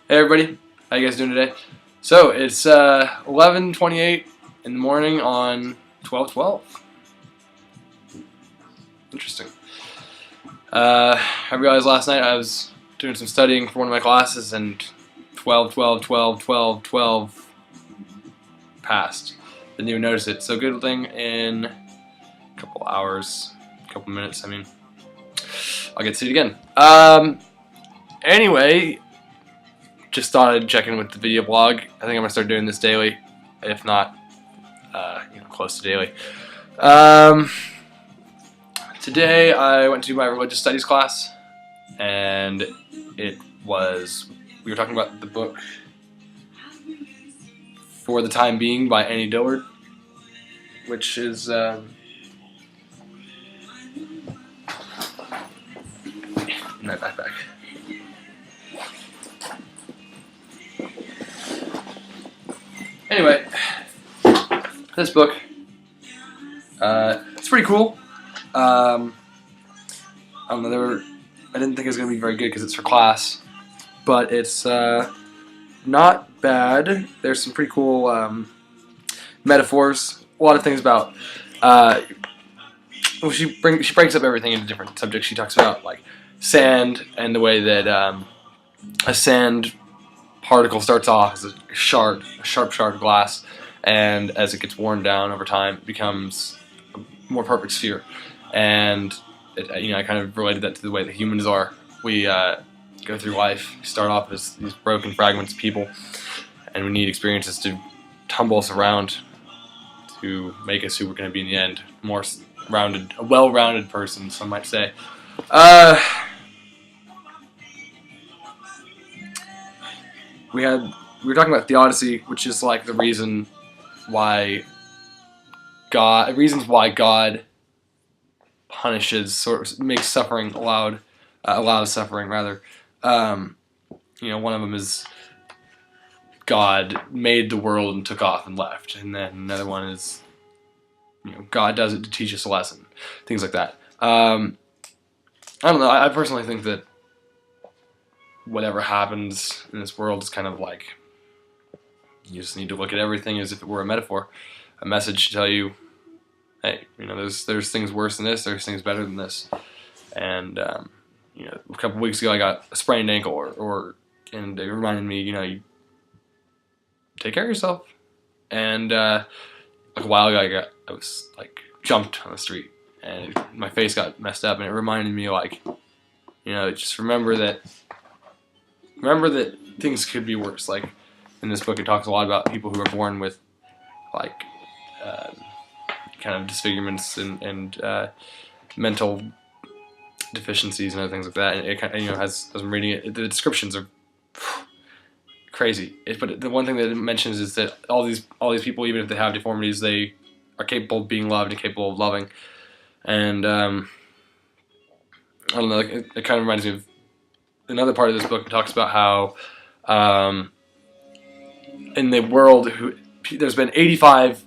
Hey everybody, how you guys doing today? So it's 11:28 in the morning on 12/12. Interesting. I realized last night I was doing some studying for one of my classes and 12 passed. Didn't even notice it. So good thing in a couple hours, a couple minutes. I mean, I'll get to see it again. Anyway. Just thought I'd check in with the video blog. I think I'm gonna start doing this daily, if not, close to daily. Today I went to my religious studies class, and we were talking about the book For the Time Being by Annie Dillard, which is in my backpack. Anyway, this book, it's pretty cool. I don't know, I didn't think it was going to be very good because it's for class, but it's not bad. There's some pretty cool metaphors, a lot of things about, well, she breaks up everything into different subjects. She talks about, like, sand and the way that a sand particle starts off as a sharp shard of glass, and as it gets worn down over time, it becomes a more perfect sphere. And I kind of related that to the way that humans are. We go through life, we start off as these broken fragments of people, and we need experiences to tumble us around to make us who we're going to be in the end. More rounded, a well-rounded person, some might say. We were talking about theodicy, which is like the reasons why God punishes, sort of makes suffering allows suffering rather. One of them is God made the world and took off and left, and then another one is God does it to teach us a lesson, things like that. I don't know. I personally think that whatever happens in this world is kind of like, you just need to look at everything as if it were a metaphor, a message to tell you, hey, there's things worse than this, there's things better than this. And a couple weeks ago I got a sprained ankle, and it reminded me, you take care of yourself. And like a while ago I was like jumped on the street and my face got messed up, and it reminded me, like, just remember that things could be worse. Like, in this book it talks a lot about people who are born with, like, kind of disfigurements and mental deficiencies and other things like that. And it kind of, as I'm reading it, the descriptions are crazy. But the one thing that it mentions is that all these people, even if they have deformities, they are capable of being loved and capable of loving. And I don't know, it kind of reminds me of another part of this book. It talks about how in the world there's been 85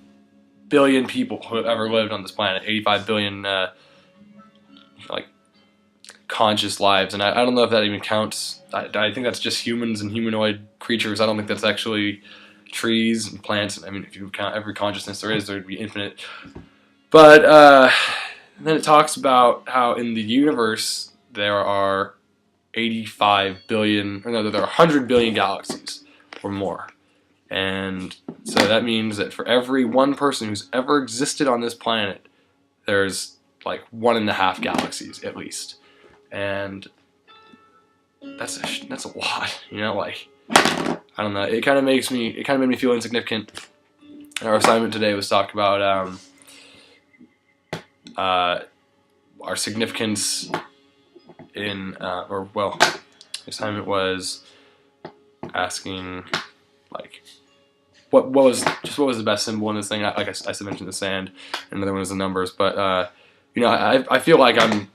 billion people who have ever lived on this planet. 85 billion like conscious lives, and I don't know if that even counts. I think that's just humans and humanoid creatures. I don't think that's actually trees and plants. I mean, if you count every consciousness there is, there'd be infinite. But then it talks about how in the universe there are 85 billion, or no, there are 100 billion galaxies or more. And so that means that for every one person who's ever existed on this planet, there's like 1.5 galaxies at least. And that's a lot, like, I don't know, it kind of made me feel insignificant. Our assignment today was talk about our significance in, the assignment was asking, like, what was the best symbol in this thing. Like I mentioned the sand, and another one was the numbers. But I feel like I'm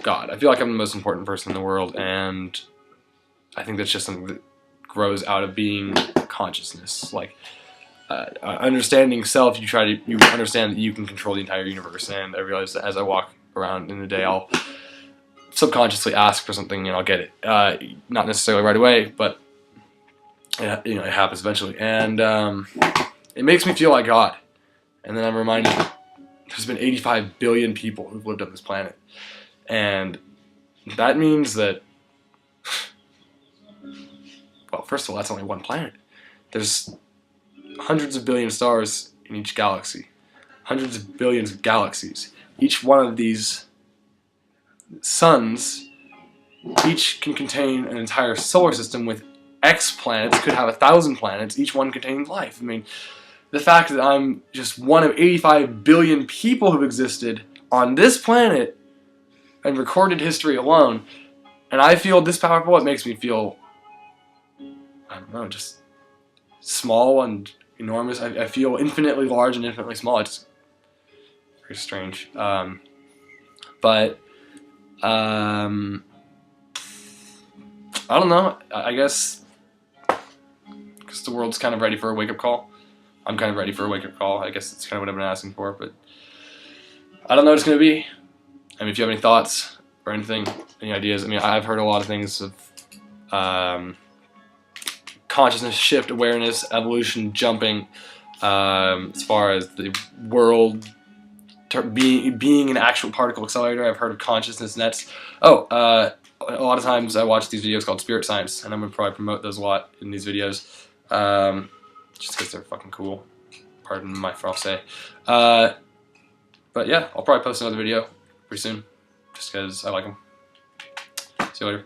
God. I feel like I'm the most important person in the world, and I think that's just something that grows out of being consciousness. Like, understanding self, you understand that you can control the entire universe. And I realize that as I walk around in the day, I'll subconsciously ask for something and I'll get it. Not necessarily right away, but it happens eventually, and it makes me feel like God. And then I'm reminded that there's been 85 billion people who've lived on this planet, and that means that, well, first of all, that's only one planet. There's hundreds of billion stars in each galaxy, hundreds of billions of galaxies. Each one of these suns, each can contain an entire solar system with X planets, could have 1,000 planets, each one containing life. I mean, the fact that I'm just one of 85 billion people who've existed on this planet and recorded history alone, and I feel this powerful, it makes me feel, I don't know, just small and enormous. I feel infinitely large and infinitely small. It's very strange. But I don't know. I guess because the world's kind of ready for a wake-up call. I'm kind of ready for a wake-up call. I guess that's kind of what I've been asking for, but I don't know what it's going to be. I mean, if you have any thoughts or anything, any ideas. I mean, I've heard a lot of things of consciousness shift, awareness, evolution, jumping, as far as the world being an actual particle accelerator. I've heard of consciousness nets. A lot of times I watch these videos called Spirit Science, and I'm going to probably promote those a lot in these videos, just because they're fucking cool. Pardon my français. But yeah, I'll probably post another video pretty soon, just because I like them. See you later.